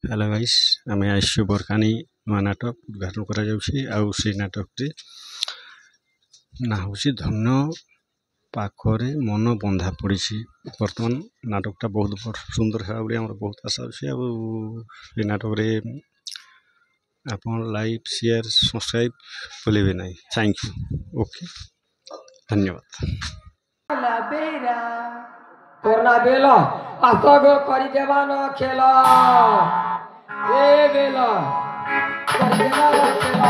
Hello guys आम आसु बरकानी नुआ नाटक उद्घाटन करा से नाटक ना हूँ धन्य पाखरे मन बंधा पड़ी। बर्तमान नाटकटा बहुत सुंदर है आम बहुत आशा अच्छे नाटक आप लाइक शेयर सब्सक्राइब भूलें ना। थैंक यू ओके धन्यवाद। तोरना बेला आसगो करी देवानो खेला ए बेला करी देवानो खेला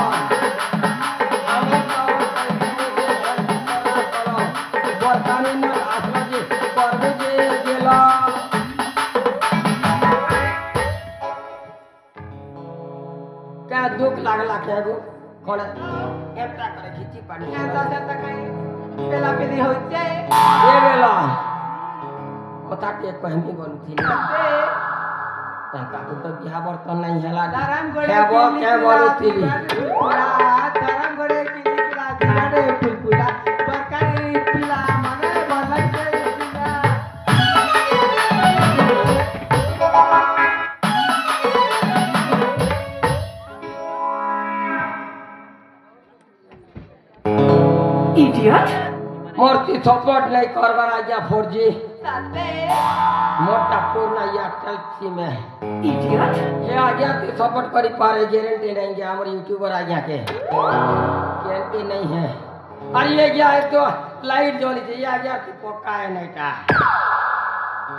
बरकानी न आसलो जे करबे जे गेला क्या दुख लागला क्या गो कोण एकटा करे खिची पानी एता जता काही बेला पेली होते ए बेला कथाटे कहमी बोलुथिली ताका तो बिहा बर्तन नहीं हला खेबो के बोलुथिली धरम गड़े की पिला दिनाडे फुलपुरा बरकानी पिला मने बोलते पिला इडियट मूर्ति सपोर्ट नहीं करवा राजा फोरजी मोटा पूर्ण एयरटेल सिम है इडियट ये आज्ञा की सपोर्ट करी पारे गारंटी नहीं है हमारे यूट्यूबर आज्ञा के गारंटी नहीं है। अरे ये क्या है तो लाइट जोली थी ये आज्ञा की पक्का है नहीं था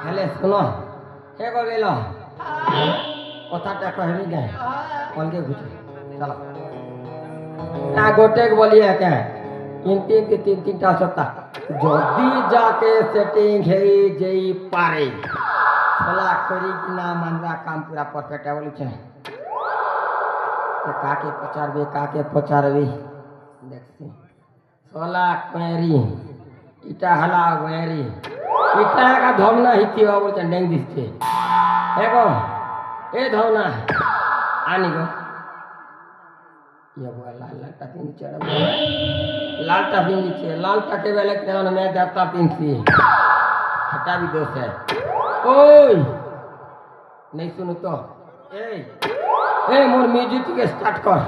हेले सुनो हे को बेलो कथा टा कहबी गए कौन के घुचे चलो ना गोटे के बोलिए क्या तीन टा सत्ता जदी जाके सेटिंग है जई पारे सला करी कि ना मानवा काम पूरा परफेक्ट है बोली छे तो काके पचारबे देखसी सला क्वेरी इटा हला क्वेरी इटा का धमना हिती बाबू चंडेंग दिसते एगो ए धमना आनी गो ये वो लाल टापिंग चढ़ लाल टापिंग नीचे लाल टाके वाले के नाम में देवता पिंसी हटा भी दोस्त है ओए नहीं सुनो तो ए मोर म्यूजिक के स्टार्ट कर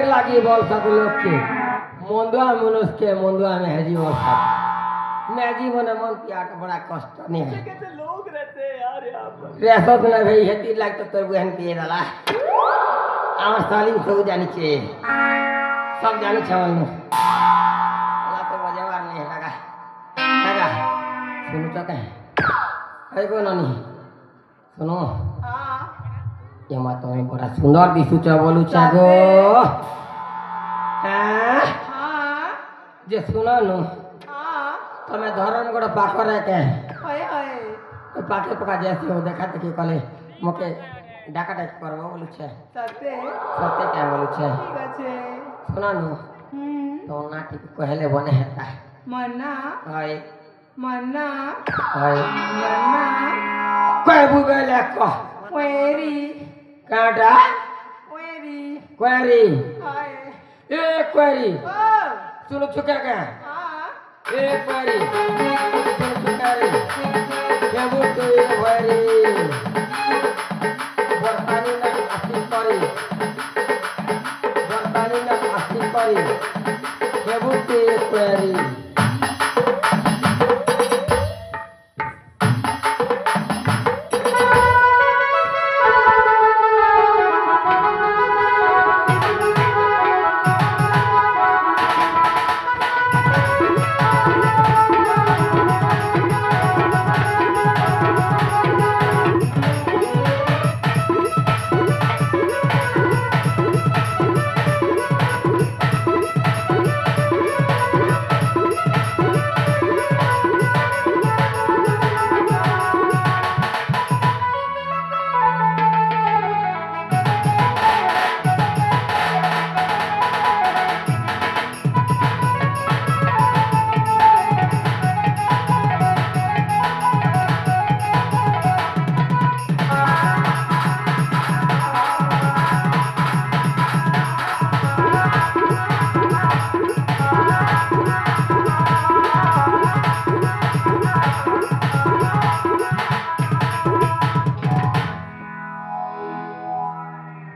लगी बोल सब लोग के मंदुआ मनुष्य के मंदुआ में है जी बोल सब मैं जीवन मन पिया का बड़ा कष्ट नहीं है कैसे लोग रहते हैं यार यहाँ पर रेसत ना भाई हेती लाग तो बहन के डाला आवर सालिम सब जानी चाहिए सब जानी छमल में अल्लाह तो बजावार नहीं है लगा सुनो तो कहे है को नानी सुनो एमा तुम्हें बड़ा सुंदर दिशुच बोलुछ गो हाँ हाँ जे सुनो नु हाँ तुम्हें धर्मगढ़ पाखरे के ओए ओए पाखे पका जैसी हो देखा देखी कले मोके डाका डाक करबो बोलुछ सत्य सत्य क्या बोलुछ ठीक আছে सुनो नु तो नाटी कहले बने हेता मन्ना हाय मन्ना हाय मन्ना कह बुगले को क्वेरी काटा क्वेरी क्वेरी हाय ए क्वेरी ओ सुनो चुका के हाँ ए क्वेरी सुनो चुका रे के बुते क्वेरी बरतानी ना आस्ती करी बरतानी ना आस्ती करी के बुते क्वेरी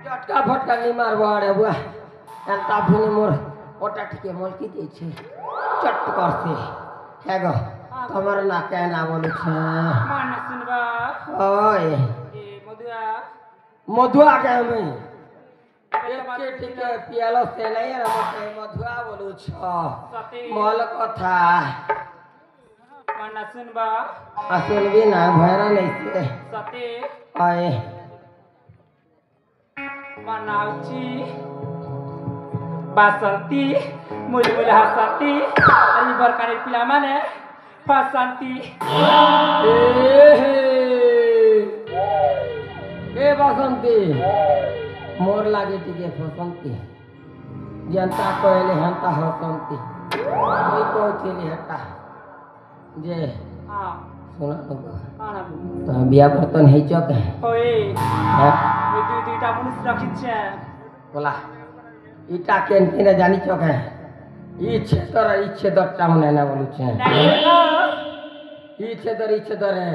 चटका फटका नहीं मारबो अरे बुआ एंता भूनि मोर ओटा ठीके मोलकी दै छै चट करते है गो तुम्हारा ना क्या ना बोलू छे मन्ना सुनबा ओए ए मधुआ मधुआ के मैं एके ठीके पियालो से नहीं रे मोके मधुआ बोलू छ सती मोल कथा मन्ना सुनबा असल भी ना भैरा नहीं से सती ओए मन्ना उची बासंती मुलमुल हसंती अरी बरकारे पिला माने फसंती ए बसंती मोर लागे टिके फसंती जनता कहले हंता हसंती कोई कहथिली हटा जे हाँ सुना नको हाँ ना तो बिया बर्तन है चक ओए है मैं दुईटा मनुष्य रखी छे बोला इटा केन केने जानी चक है ई छेदर चामने ना बोलू छे ई छेदर है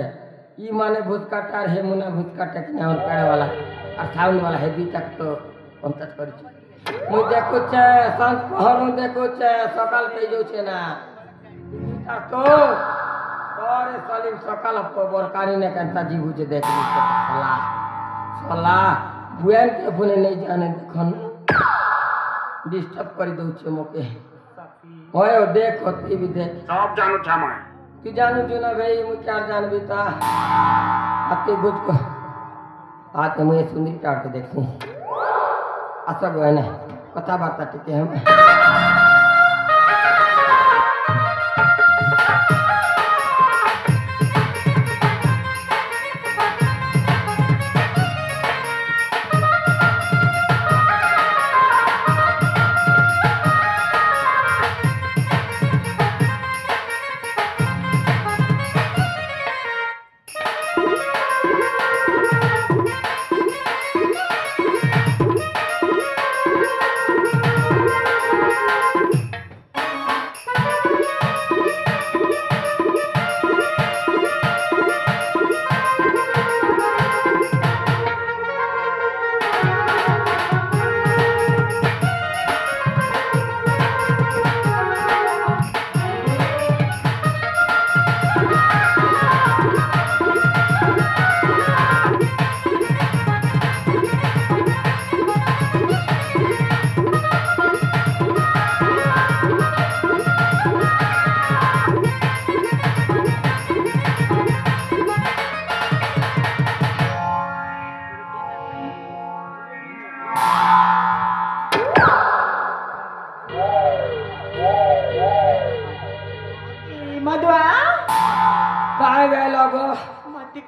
ई माने भूत काटार है मुना भूत काटे के और पेड़ वाला और साउंड वाला है दी तक तो पंचायत करी छे मुई देखो छे सांझ पहरु देखो छे सकाल पे जो छे ना आ तो तोरे सलीम सकाल बरकानी ने कंता जी बुझे देख ली सला सला बुएन के बुने नहीं जाने देखन डिस्टर्ब कर दो छे मोके ओए देख होती भी देख सब जानो छा मैं तू जानू जो ना भाई मु क्या जानबी ता अति गुज को आते मुझे सुंदरी टाट के देखी अच्छा गए ने कथा बार्ता टिके हम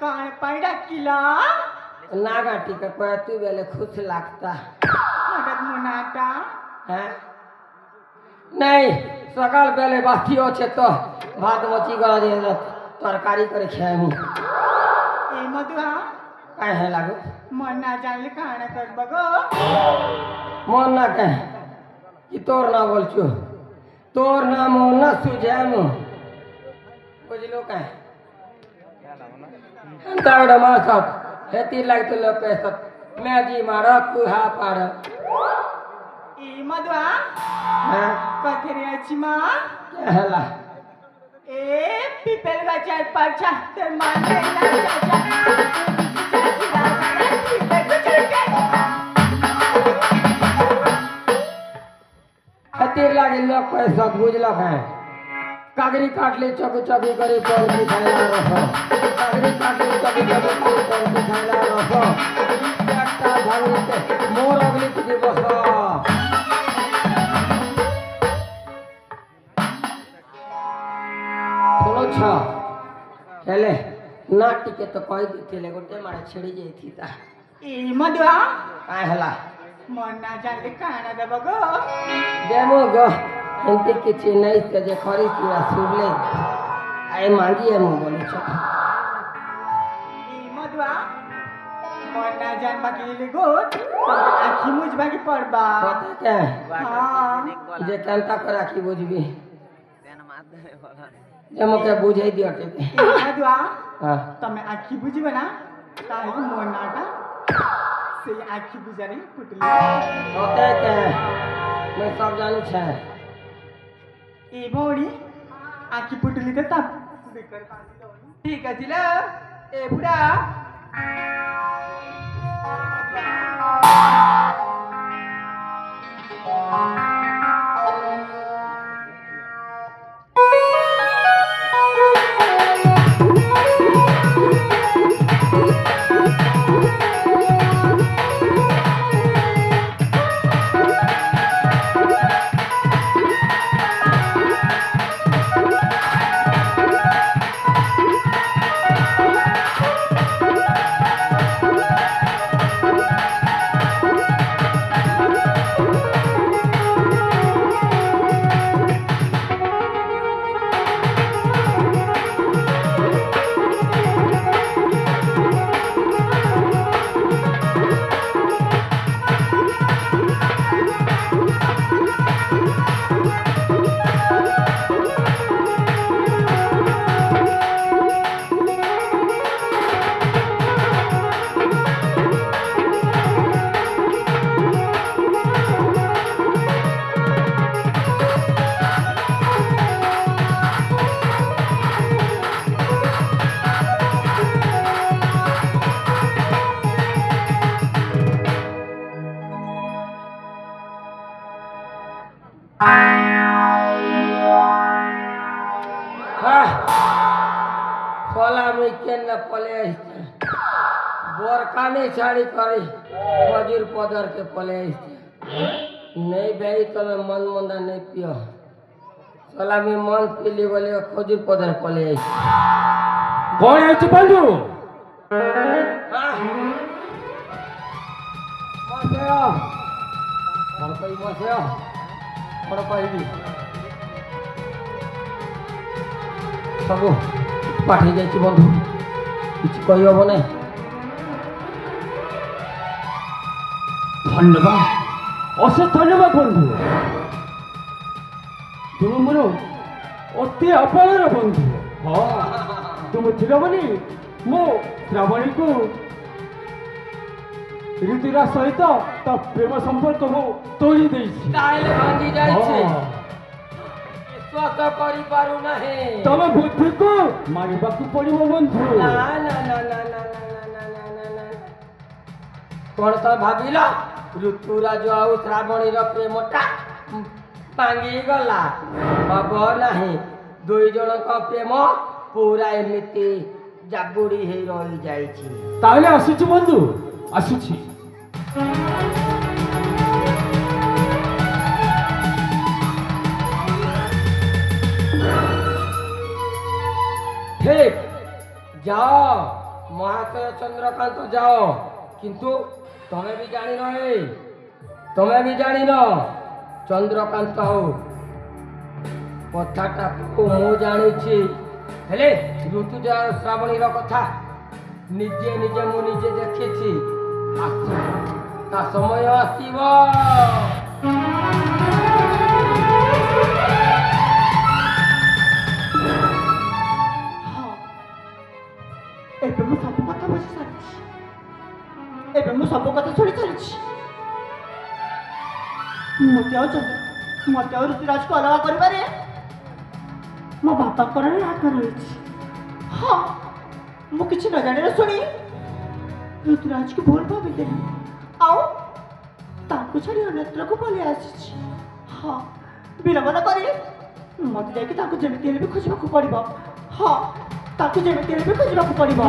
कौन पैदा किला नागा टीका तू बेले खुश लगता मदद मुनाटा हैं नहीं सकाल बेले बाती अच्छे तो भात मची गला दे तरकारी करे खाएमी ए मधुआ काय है लागो मन ना जानले कहां कर बगो मन ना कह कि तोर ना बोल चु तोर नाम ना सुझाम बुझलो कह अंतावड़ा मासत हेती लागत लोग कहत मैं जी मारा कुहा पाड़ ए मधुआ हैं कथेरे अछि मां क्या हला ए पीपल गचार पाछा तर मान देला चाचा हतीर लागे लोग पैसा बुझलक है कागरी काट ले चौकी चौकी करे पौर की खाइला रखो कागरी काट ले चौकी चौकी करे पौर की खाइला रखो एकटा भागरी के मोर अगली की बसो चलो छ हेले ना टिके तो कहि दिते ले गोटे मारे छेड़ी जाई ता ए मधुआ काय हला मन ना जानले कहां दे बगो देमो गो एंते किछि नहीं से जे खरी किरा सुबले आए मांगी है मु बोले छ ए मधुआ मन ना जान बाकी ले गोट आखी मुझ बाकी पड़बा पता के हां जे कांता को राखी बुझबी देमो के बुझाई दियो टे मधुआ हां तमे आखी बुझबे ना ताही मन नाटा से आखी बुझारी पुटली पता के मैं सब जानू छ ए बौड़ी आखी पुटली ते तब ठीक है जिला ए बुढ़ा फला में केन पले बोरका नहीं छाड़ी करी खजूर पदर के पले नहीं बेरी तो मैं मन मंदा नहीं पियो फला में मन पीली बोले खजूर पदर पले कौन है ची बंधु सब पाठी जाइए बंधु किसी कही हम ना धन्यवाद अशेष धन्यवाद बंधु तुम मोर अति अपणार बंधु हाँ तुम थिल बोली मो श्रावणी को ऋतुरा सहित तो प्रेम संपर्क मु तोड़ी देछि काहे भांगी जाय छै विश्वास करि पारु नाही तमे बुद्धि को मारिबाकू पड़िबो बंधु ना ना ना ना ना ना ना ना ना कोन तो भाबिला ऋतुरा जो आउ श्रावणी रो प्रेमटा भांगी गला अब नाही दुई जन का प्रेम पूरा एमिति जाबुड़ी हे रही जाय छी ताले आसुची बंधु आसुची ठीक जाओ ମହାଶୟ ଚନ୍ଦ୍ରକାନ୍ତ ଯାଅ, କିନ୍ତୁ ତମେ ବି ଜାଣିନ ତମେ ବି ଜାଣିନ ଚନ୍ଦ୍ରକାନ୍ତ ହଉ କଥାଟାକୁ ମୁଁ ଜାଣିଛି, ହେଲେ ଋତୁଜା ଶ୍ରାବଣୀର କଥା ନିଜେ ମୁଁ ନିଜେ ଦେଖିଛି। ତା ସମୟ ଆସିବ। ଏବେ ମୁଁ ସବୁ କଥା ବୁଝି ସାରିଛି, ଏବେ ମୁଁ ସବୁ କଥା ଶୁଣି ସାରିଛି। ମତେ ଆଉ ଋତୁରାଜକୁ ଅଲଗା କରିବାରେ ମୋ ବାପାଙ୍କର ହାତ ରହିଛି। ହଁ, ମୁଁ କିଛି ନ ଜାଣିରେ ଶୁଣି ଋତୁରାଜକୁ ଭୁଲ ଭାବିଦେଲି, ଆଉ ତାକୁ ଛାଡ଼ି ଅନ୍ୟତ୍ରକୁ ପଳେଇ ଆସିଛି। ହଁ, ବିଳମ୍ବନ କରି ମତେ ଯାଇକି ତାକୁ ଯେମିତି ହେଲେ ବି ଖୋଜିବାକୁ ପଡ଼ିବ। ହଁ, ତାକୁ ଯେମିତି ହେଲେ ବି ଖୋଜିବାକୁ ପଡ଼ିବ।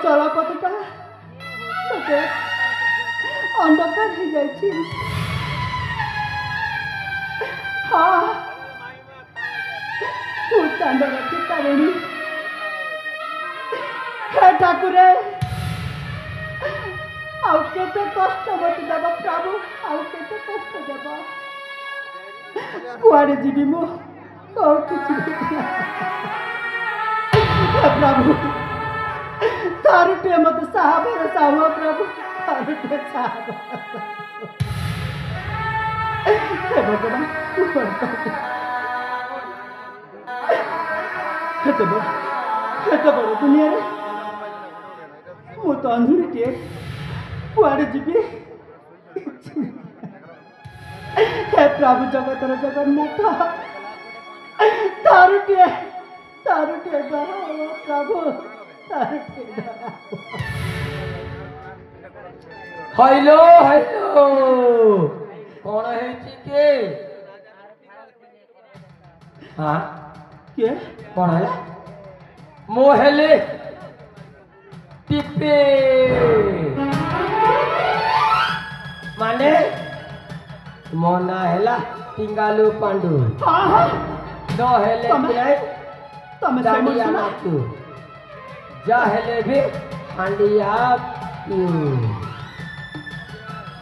ଚଳପଥଟା ଅନ୍ଧକାର ହେଇଯାଇଛି। ହଁ, ତୁ ଚାନ୍ଦ ରଖି ତାରିଣୀ, ହେ ଠାକୁରେ, ଆଉ କେତେ କଷ୍ଟ ମତେ ଦେବ ପ୍ରଭୁ, ଆଉ କେତେ କଷ୍ଟ ଦେବ। କୁଆଡ଼େ ଯିବି ମୁଁ, କୋଉଠି ଯିବି ପ୍ରଭୁ, तारुटे मत साहब साहब प्रभु तारुटे साहब हे भगवान तू करता हेते बड़ दुनिया रे मु तो अंधुरी टे कुआड़े जीबी हे प्रभु जगतर जगन्नाथ तारुटे प्रभु हेलो हेलो कौन है के हाँ के कौन है मोहले टिपे माने मोना हेला टिंगालू पांडू हाँ दो हेले किराए दांडिया नाचू जा हेले भी हांडिया पियो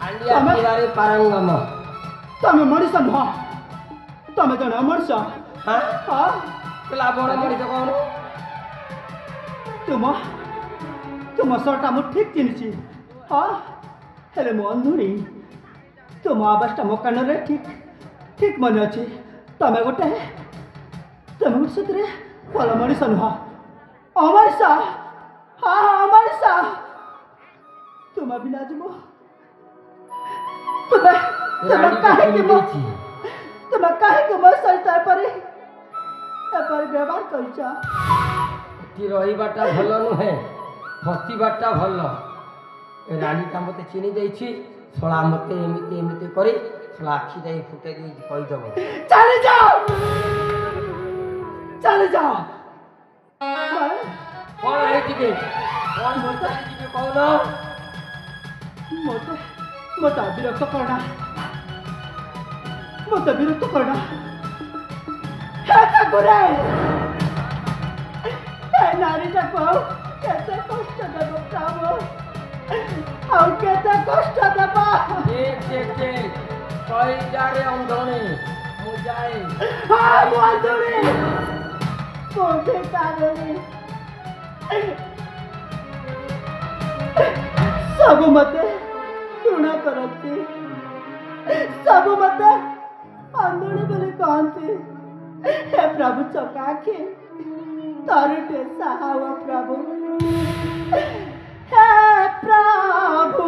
ଆଣ୍ଡିଆ ତମେ ପିଇବାରେ ପାରଙ୍ଗମ। ତମେ ମଣିଷ ନୁହଁ, ତମେ ଜଣେ ମଣିଷ। ହଁ ହଁ ପିଲା ବଡ଼ ମଣିଷ କହୁନୁ। ତୁମ ସ୍ୱରଟା ମୁଁ ଠିକ୍ ଚିହ୍ନିଛି। ହଁ ହେଲେ ମୁଁ ଅନ୍ଧୁଣି। ତୁମ ଆବାଜଟା ମୋ କାନରେ ଠିକ୍ ମନେ ଅଛି। ତମେ ଗୋଟେ ସେଥିରେ ଭଲ ମଣିଷ ନୁହଁ, ଅମଣିଷ। ହଁ ଅମଣିଷ। ତୁମ ବିନା ଆଜି ମୁଁ ତୁମେ କାହିଁକି ମୋ ସହିତ ଏପରି ବ୍ୟବହାର କରିଛ? ଏଠି ରହିବାଟା ଭଲ ନୁହେଁ, ହସିବାଟା ଭଲ। ଏ ରାଣୀଟା ମୋତେ ଚିହ୍ନି ଦେଇଛି। ଶଳା ମୋତେ ଏମିତି କରି ଶଳା ଆଖି ଯାଇ ଫୁଟେଇ ଦେଇଛି କହିଦେବ। ଚାଲିଯାଅ। କ'ଣ ହେଇଛି କି? କ'ଣ ଚାଲିଛି କି କହୁନ? ମୋତେ ବିରକ୍ତ କରନା। ହେ ଠାକୁରେ, ଏ ନାରୀଟାକୁ ଆଉ କେତେ କଷ୍ଟ ଦେବ ପ୍ରଭୁ, ଆଉ କେତେ କଷ୍ଟ ଦେବ। କହିଯାରେ ଅନ୍ଧୁଣୀ, ମୁଁ ଯାଏ। ହଁ ମୁଁ ଅନ୍ଧୁଣୀ, ମୁଁ ଭିକାରୁଣୀ। ସବୁ ମତେ ଘୃଣା କରନ୍ତି, ସବୁ ମତେ ଅନ୍ଧୁଣୀ ବୋଲି କହନ୍ତି। हे प्रभु चौकाखे तारुटे सहावा प्रभु, हे प्रभु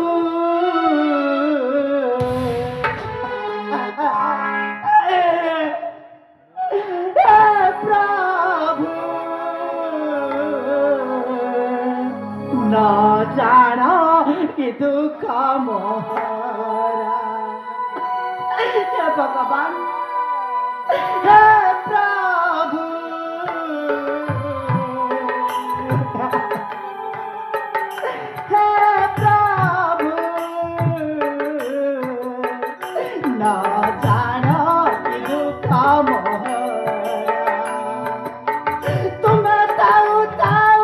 न जाना कि दुख मोहरा। हे भगवान, हे प्रभु, हे प्रभु, न जाना कि दुख मोहरा। तुम्हें ताऊ ताऊ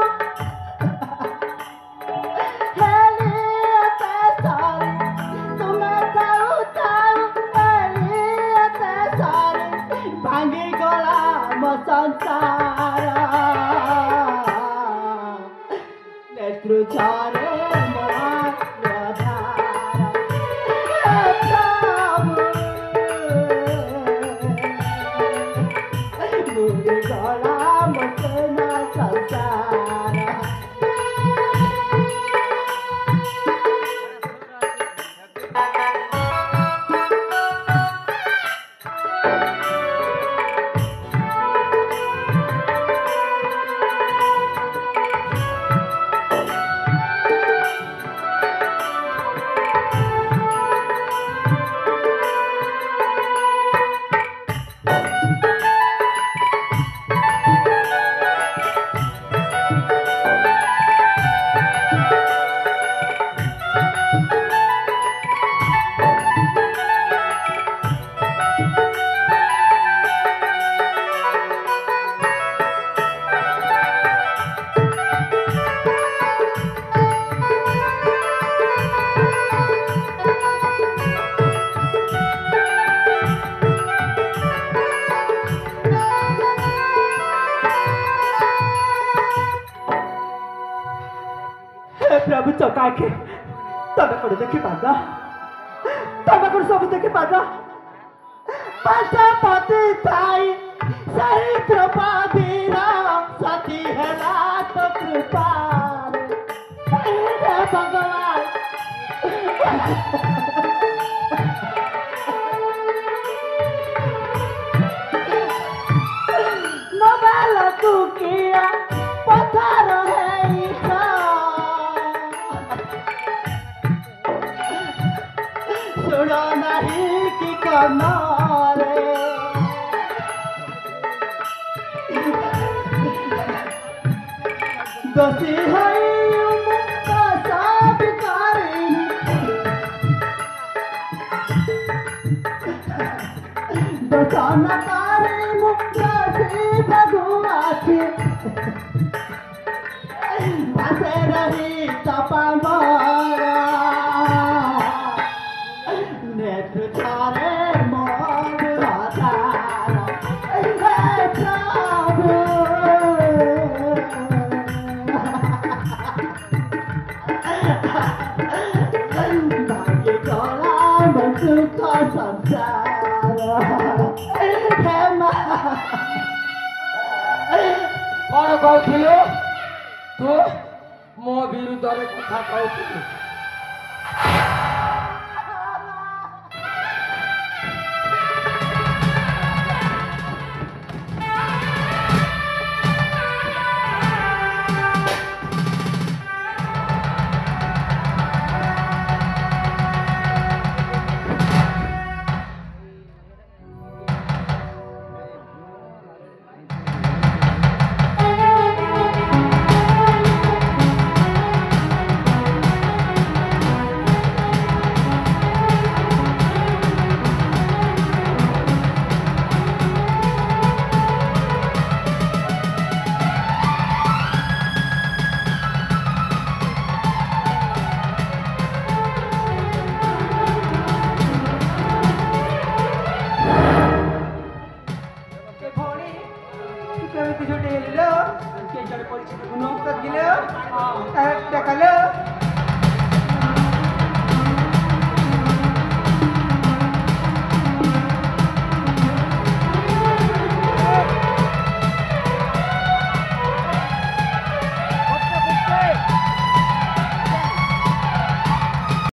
भांगी गला संसार नेत्र चारे गला मसना संसार। प्रभु चौकाखे तब कौन देखी पादा, तब कौन सब देखी पादा। पशुपति थाई सही कृपा दीरा सती है लाख कृपा। हे भगवान, मोबाइल तू किया पत्थर है ईसा। सुनो नहीं कि करना रे, दोषी है मुक्ता सब करें, दोषाना करे मुक्ता से भगवान भासे रही तपा मारा। कौन तू मो विरुद्ध रे कथा कहू